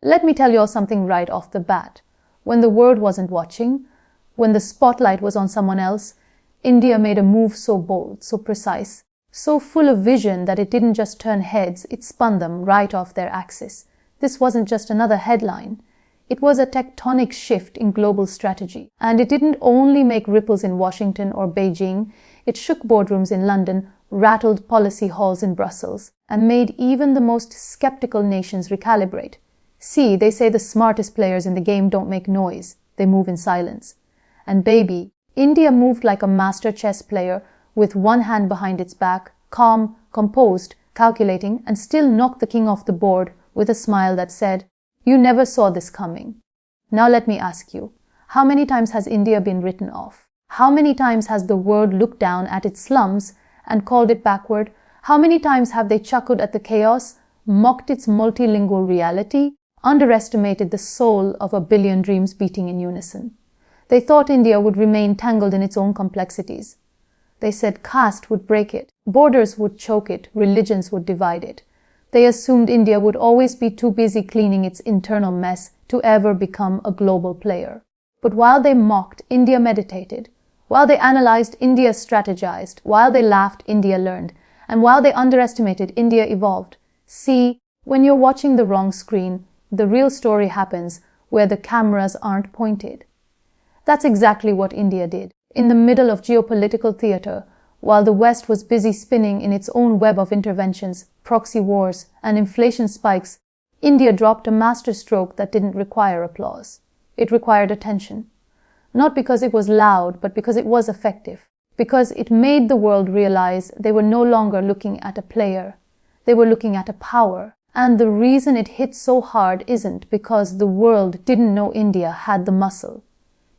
Let me tell you all something right off the bat. When the world wasn't watching, when the spotlight was on someone else, India made a move so bold, so precise, so full of vision that it didn't just turn heads, it spun them right off their axis. This wasn't just another headline. It was a tectonic shift in global strategy. And it didn't only make ripples in Washington or Beijing, it shook boardrooms in London, rattled policy halls in Brussels, and made even the most skeptical nations recalibrate. See, they say the smartest players in the game don't make noise, they move in silence. And baby, India moved like a master chess player with one hand behind its back, calm, composed, calculating, and still knocked the king off the board with a smile that said, "You never saw this coming." Now let me ask you, how many times has India been written off? How many times has the world looked down at its slums and called it backward? How many times have they chuckled at the chaos, mocked its multilingual reality, underestimated the soul of a billion dreams beating in unison? They thought India would remain tangled in its own complexities. They said caste would break it, borders would choke it, religions would divide it. They assumed India would always be too busy cleaning its internal mess to ever become a global player. But while they mocked, India meditated. While they analyzed, India strategized. While they laughed, India learned. And while they underestimated, India evolved. See, when you're watching the wrong screen, the real story happens where the cameras aren't pointed. That's exactly what India did. In the middle of geopolitical theater, while the West was busy spinning in its own web of interventions, proxy wars, and inflation spikes, India dropped a masterstroke that didn't require applause. It required attention. Not because it was loud, but because it was effective. Because it made the world realize they were no longer looking at a player. They were looking at a power. And the reason it hit so hard isn't because the world didn't know India had the muscle.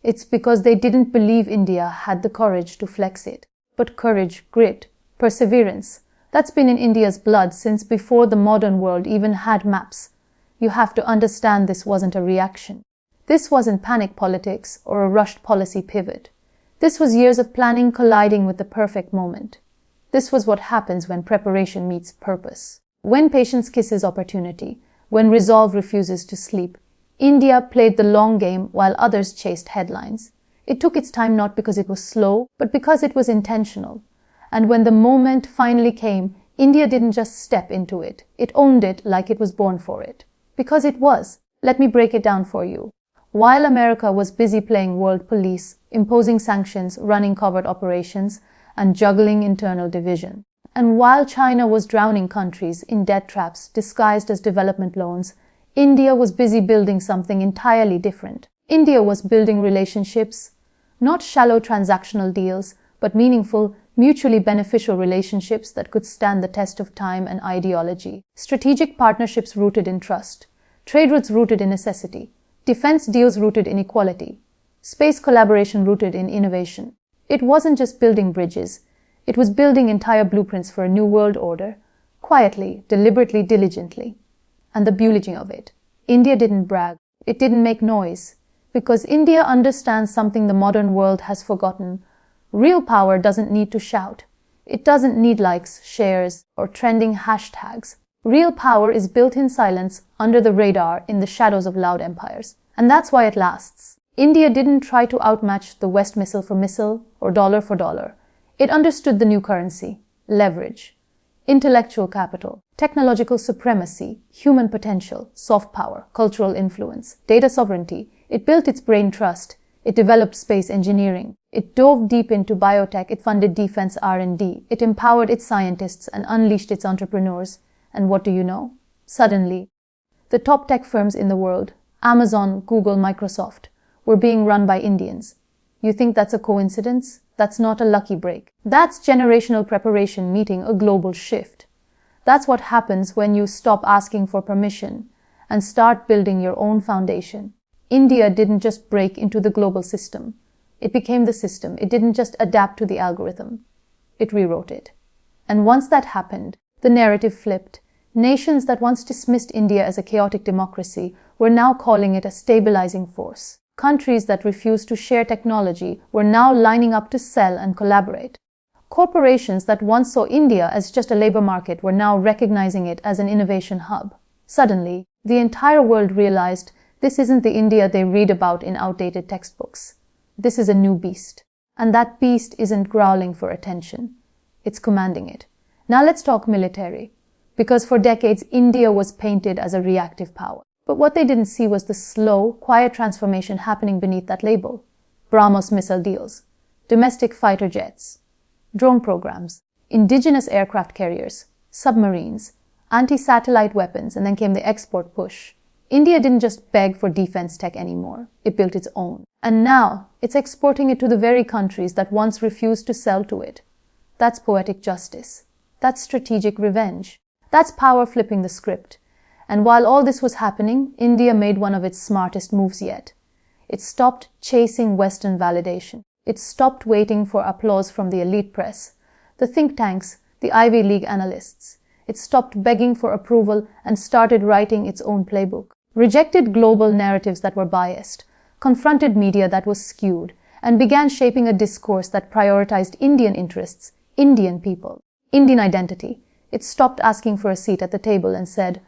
It's because they didn't believe India had the courage to flex it. But courage, grit, perseverance, that's been in India's blood since before the modern world even had maps. You have to understand this wasn't a reaction. This wasn't panic politics or a rushed policy pivot. This was years of planning colliding with the perfect moment. This was what happens when preparation meets purpose. When patience kisses opportunity, when resolve refuses to sleep, India played the long game while others chased headlines. It took its time not because it was slow, but because it was intentional. And when the moment finally came, India didn't just step into it. It owned it like it was born for it. Because it was. Let me break it down for you. While America was busy playing world police, imposing sanctions, running covert operations, and juggling internal division, and while China was drowning countries in debt traps disguised as development loans, India was busy building something entirely different. India was building relationships, not shallow transactional deals, but meaningful, mutually beneficial relationships that could stand the test of time and ideology. Strategic partnerships rooted in trust, trade routes rooted in necessity, defense deals rooted in equality, space collaboration rooted in innovation. It wasn't just building bridges, it was building entire blueprints for a new world order, quietly, deliberately, diligently. And the beauty of it, India didn't brag, it didn't make noise, because India understands something the modern world has forgotten. Real power doesn't need to shout. It doesn't need likes, shares, or trending hashtags. Real power is built in silence, under the radar, in the shadows of loud empires. And that's why it lasts. India didn't try to outmatch the West missile for missile or dollar for dollar. It understood the new currency, leverage, intellectual capital, technological supremacy, human potential, soft power, cultural influence, data sovereignty. It built its brain trust. It developed space engineering. It dove deep into biotech. It funded defense R&D. It empowered its scientists and unleashed its entrepreneurs. And what do you know? Suddenly, the top tech firms in the world, Amazon, Google, Microsoft, were being run by Indians. You think that's a coincidence? That's not a lucky break. That's generational preparation meeting a global shift. That's what happens when you stop asking for permission and start building your own foundation. India didn't just break into the global system. It became the system. It didn't just adapt to the algorithm. It rewrote it. And once that happened, the narrative flipped. Nations that once dismissed India as a chaotic democracy were now calling it a stabilizing force. Countries that refused to share technology were now lining up to sell and collaborate. Corporations that once saw India as just a labor market were now recognizing it as an innovation hub. Suddenly, The entire world realized this isn't the India they read about in outdated textbooks. This is a new beast. And that beast isn't growling for attention. It's commanding it. Now let's talk military. Because for decades, India was painted as a reactive power. But what they didn't see was the slow, quiet transformation happening beneath that label. BrahMos missile deals, domestic fighter jets, drone programs, indigenous aircraft carriers, submarines, anti-satellite weapons, and then came the export push. India didn't just beg for defense tech anymore. It built its own. And now, it's exporting it to the very countries that once refused to sell to it. That's poetic justice. That's strategic revenge. That's power flipping the script. And while all this was happening, India made one of its smartest moves yet. It stopped chasing Western validation. It stopped waiting for applause from the elite press, the think tanks, the Ivy League analysts. It stopped begging for approval and started writing its own playbook. Rejected global narratives that were biased, confronted media that was skewed, and began shaping a discourse that prioritized Indian interests, Indian people, Indian identity. It stopped asking for a seat at the table and said,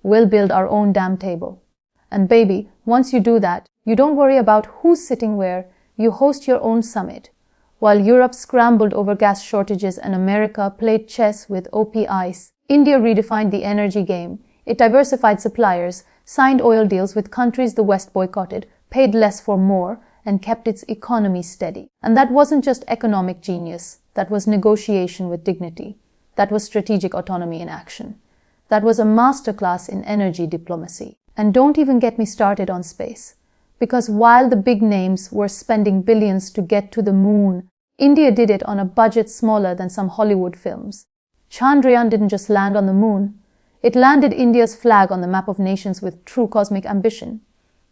"We'll build our own damn table." And baby, once you do that, you don't worry about who's sitting where, you host your own summit. While Europe scrambled over gas shortages and America played chess with OP ice, India redefined the energy game. It diversified suppliers, signed oil deals with countries the West boycotted, paid less for more, and kept its economy steady. And that wasn't just economic genius. That was negotiation with dignity. That was strategic autonomy in action. That was a masterclass in energy diplomacy. And don't even get me started on space. Because while the big names were spending billions to get to the moon, India did it on a budget smaller than some Hollywood films. Chandrayaan didn't just land on the moon. It landed India's flag on the map of nations with true cosmic ambition.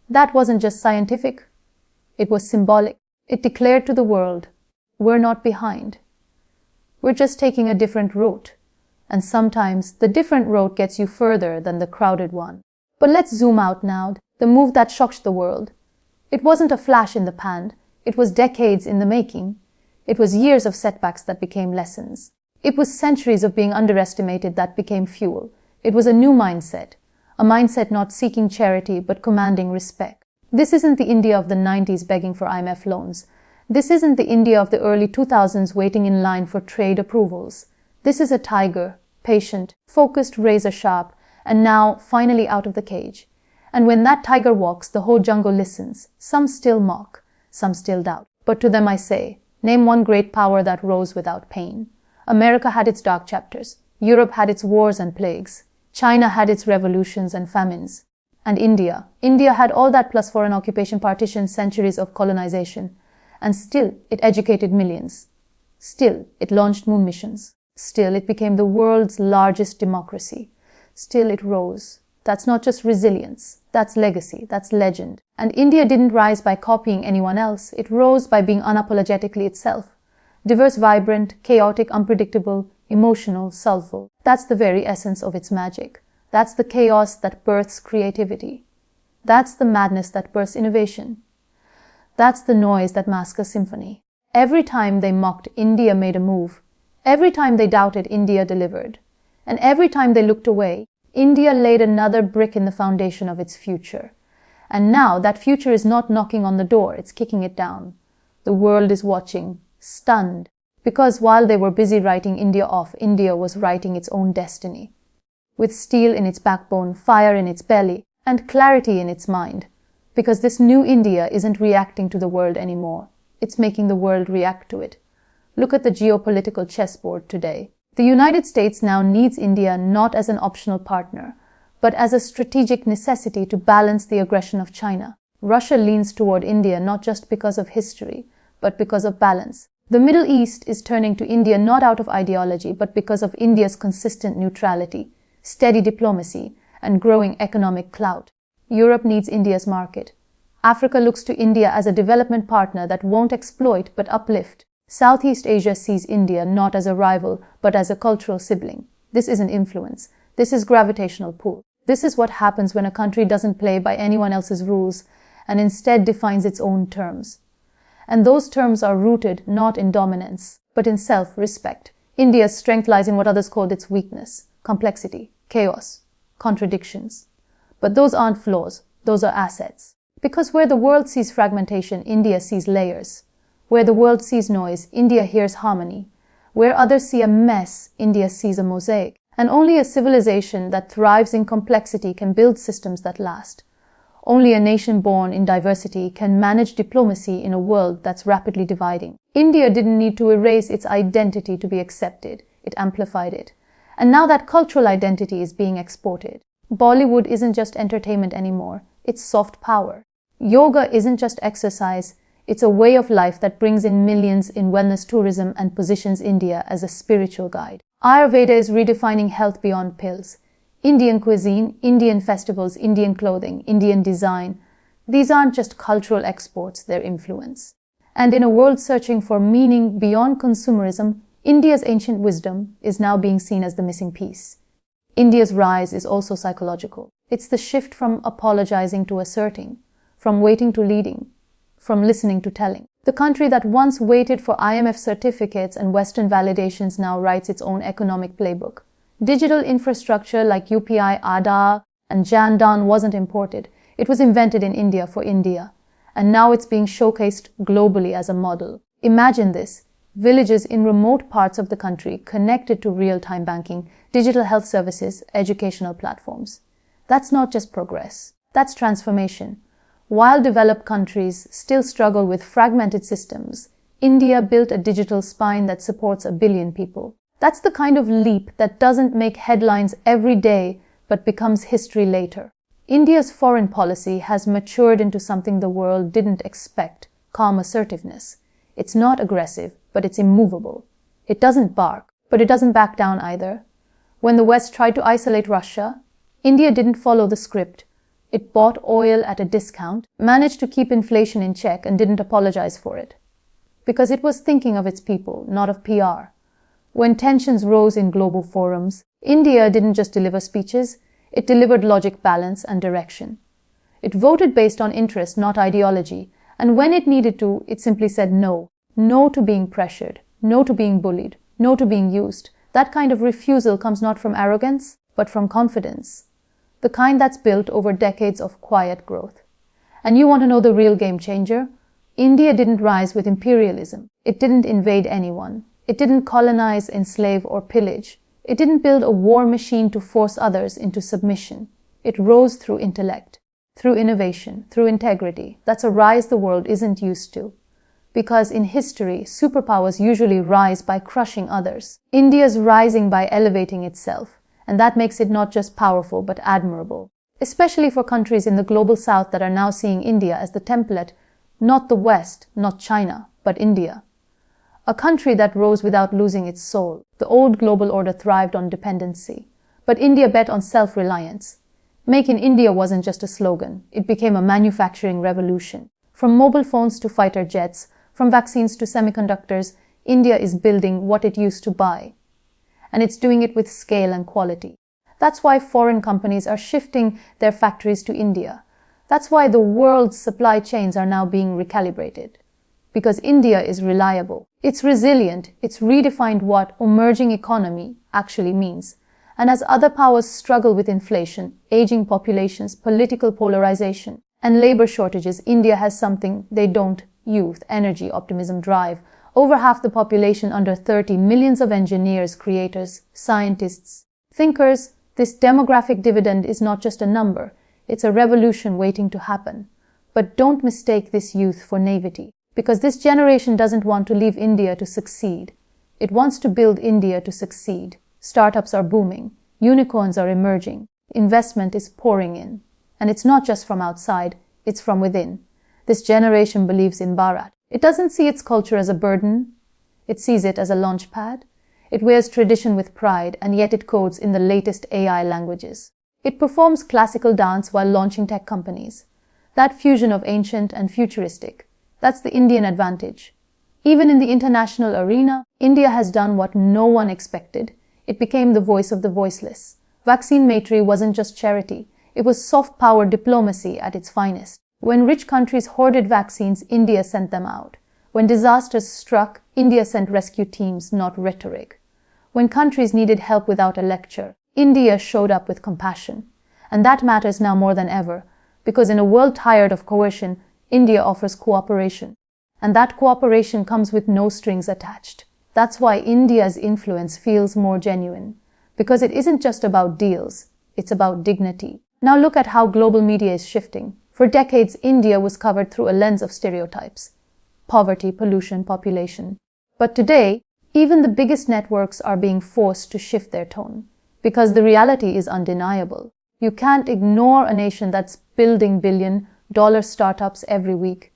That wasn't just scientific. It was symbolic. It declared to the world, we're not behind. We're just taking a different route. And sometimes the different road gets you further than the crowded one. But let's zoom out now. The move that shocked the world. It wasn't a flash in the pan. It was decades in the making. It was years of setbacks that became lessons. It was centuries of being underestimated that became fuel. It was a new mindset. A mindset not seeking charity but commanding respect. This isn't the India of the 90s begging for IMF loans. This isn't the India of the early 2000s waiting in line for trade approvals. This is a tiger, patient, focused, razor sharp, and now finally out of the cage. And when that tiger walks, the whole jungle listens. Some still mock, some still doubt. But to them I say, name one great power that rose without pain. America had its dark chapters. Europe had its wars and plagues. China had its revolutions and famines. And India had all that plus foreign occupation, partition, centuries of colonization. And still, it educated millions. Still, it launched moon missions. Still, it became the world's largest democracy. Still, it rose. That's not just resilience. That's legacy. That's legend. And India didn't rise by copying anyone else. It rose by being unapologetically itself. Diverse, vibrant, chaotic, unpredictable, emotional, soulful. That's the very essence of its magic. That's the chaos that births creativity. That's the madness that births innovation. That's the noise that masks a symphony. Every time they mocked, India made a move. Every time they doubted, India delivered. And every time they looked away, India laid another brick in the foundation of its future. And now that future is not knocking on the door, it's kicking it down. The world is watching, stunned, because while they were busy writing India off, India was writing its own destiny. With steel in its backbone, fire in its belly, and clarity in its mind. Because this new India isn't reacting to the world anymore. It's making the world react to it. Look at the geopolitical chessboard today. The United States now needs India not as an optional partner, but as a strategic necessity to balance the aggression of China. Russia leans toward India not just because of history, but because of balance. The Middle East is turning to India not out of ideology, but because of India's consistent neutrality, steady diplomacy, and growing economic clout. Europe needs India's market. Africa looks to India as a development partner that won't exploit but uplift. Southeast Asia sees India not as a rival, but as a cultural sibling. This isn't influence. This is gravitational pull. This is what happens when a country doesn't play by anyone else's rules and instead defines its own terms. And those terms are rooted not in dominance, but in self-respect. India's strength lies in what others called its weakness: complexity, chaos, contradictions. But those aren't flaws, those are assets. Because where the world sees fragmentation, India sees layers. Where the world sees noise, India hears harmony. Where others see a mess, India sees a mosaic. And only a civilization that thrives in complexity can build systems that last. Only a nation born in diversity can manage diplomacy in a world that's rapidly dividing. India didn't need to erase its identity to be accepted. It amplified it. And now that cultural identity is being exported. Bollywood isn't just entertainment anymore. It's soft power. Yoga isn't just exercise. It's a way of life that brings in millions in wellness tourism and positions India as a spiritual guide. Ayurveda is redefining health beyond pills. Indian cuisine, Indian festivals, Indian clothing, Indian design. These aren't just cultural exports, they're influence. And in a world searching for meaning beyond consumerism, India's ancient wisdom is now being seen as the missing piece. India's rise is also psychological. It's the shift from apologizing to asserting, from waiting to leading, from listening to telling. The country that once waited for IMF certificates and Western validations now writes its own economic playbook. Digital infrastructure like UPI, Aadhaar, and Jan Dhan wasn't imported. It was invented in India for India. And now it's being showcased globally as a model. Imagine this. Villages in remote parts of the country connected to real-time banking, digital health services, educational platforms. That's not just progress. That's transformation. While developed countries still struggle with fragmented systems, India built a digital spine that supports 1 billion people. That's the kind of leap that doesn't make headlines every day, but becomes history later. India's foreign policy has matured into something the world didn't expect: calm assertiveness. It's not aggressive, but it's immovable. It doesn't bark, but it doesn't back down either. When the West tried to isolate Russia, India didn't follow the script. It bought oil at a discount, managed to keep inflation in check, and didn't apologize for it. Because it was thinking of its people, not of PR. When tensions rose in global forums, India didn't just deliver speeches, it delivered logic, balance, and direction. It voted based on interest, not ideology, and when it needed to, it simply said no. No to being pressured, no to being bullied, no to being used. That kind of refusal comes not from arrogance, but from confidence. The kind that's built over decades of quiet growth. And you want to know the real game changer? India didn't rise with imperialism. It didn't invade anyone. It didn't colonize, enslave, or pillage. It didn't build a war machine to force others into submission. It rose through intellect, through innovation, through integrity. That's a rise the world isn't used to. Because in history, superpowers usually rise by crushing others. India's rising by elevating itself. And that makes it not just powerful, but admirable. Especially for countries in the global south that are now seeing India as the template, not the West, not China, but India. A country that rose without losing its soul. The old global order thrived on dependency. But India bet on self-reliance. Make in India wasn't just a slogan. It became a manufacturing revolution. From mobile phones to fighter jets, from vaccines to semiconductors, India is building what it used to buy. And it's doing it with scale and quality. That's why foreign companies are shifting their factories to India. That's why the world's supply chains are now being recalibrated. Because India is reliable. It's resilient. It's redefined what emerging economy actually means. And as other powers struggle with inflation, aging populations, political polarization, and labor shortages, India has something they don't: youth, energy, optimism, drive. Over half the population under 30, millions of engineers, creators, scientists, thinkers. This demographic dividend is not just a number. It's a revolution waiting to happen. But don't mistake this youth for naivety. Because this generation doesn't want to leave India to succeed. It wants to build India to succeed. Startups are booming. Unicorns are emerging. Investment is pouring in. And it's not just from outside, it's from within. This generation believes in Bharat. It doesn't see its culture as a burden. It sees it as a launch pad. It wears tradition with pride, and yet it codes in the latest AI languages. It performs classical dance while launching tech companies. That fusion of ancient and futuristic, that's the Indian advantage. Even in the international arena, India has done what no one expected. It became the voice of the voiceless. Vaccine Maitri wasn't just charity. It was soft power diplomacy at its finest. When rich countries hoarded vaccines, India sent them out. When disasters struck, India sent rescue teams, not rhetoric. When countries needed help without a lecture, India showed up with compassion. And that matters now more than ever, because in a world tired of coercion, India offers cooperation. And that cooperation comes with no strings attached. That's why India's influence feels more genuine, because it isn't just about deals, it's about dignity. Now look at how global media is shifting. For decades, India was covered through a lens of stereotypes: poverty, pollution, population. But today, even the biggest networks are being forced to shift their tone, because the reality is undeniable. You can't ignore a nation that's building billion-dollar startups every week.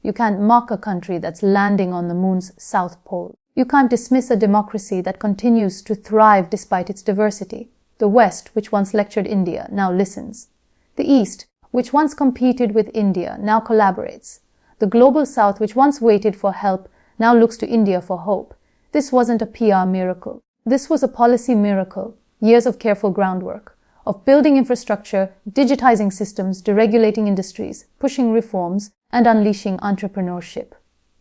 You can't mock a country that's landing on the moon's south pole. You can't dismiss a democracy that continues to thrive despite its diversity. The West, which once lectured India, now listens. The East, which once competed with India, now collaborates. The global South, which once waited for help, now looks to India for hope. This wasn't a PR miracle. This was a policy miracle. Years of careful groundwork, of building infrastructure, digitizing systems, deregulating industries, pushing reforms, and unleashing entrepreneurship.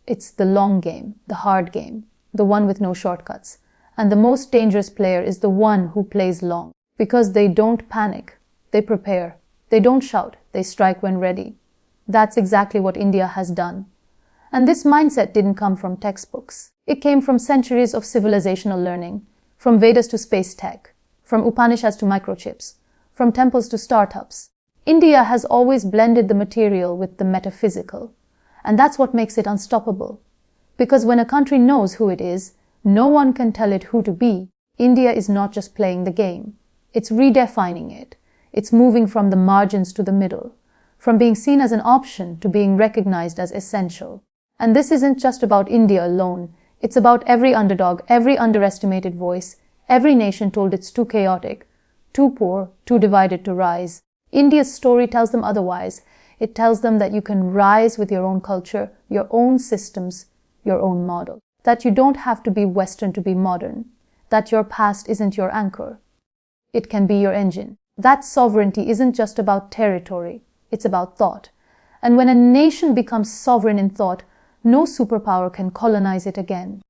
It's the long game, the hard game, the one with no shortcuts. And the most dangerous player is the one who plays long, because they don't panic, they prepare. They don't shout, they strike when ready. That's exactly what India has done. And this mindset didn't come from textbooks. It came from centuries of civilizational learning, from Vedas to space tech, from Upanishads to microchips, from temples to startups. India has always blended the material with the metaphysical. And that's what makes it unstoppable. Because when a country knows who it is, no one can tell it who to be. India is not just playing the game. It's redefining it. It's moving from the margins to the middle, from being seen as an option to being recognized as essential. And this isn't just about India alone. It's about every underdog, every underestimated voice, every nation told it's too chaotic, too poor, too divided to rise. India's story tells them otherwise. It tells them that you can rise with your own culture, your own systems, your own model. That you don't have to be Western to be modern. That your past isn't your anchor. It can be your engine. That sovereignty isn't just about territory. It's about thought. And when a nation becomes sovereign in thought, no superpower can colonize it again.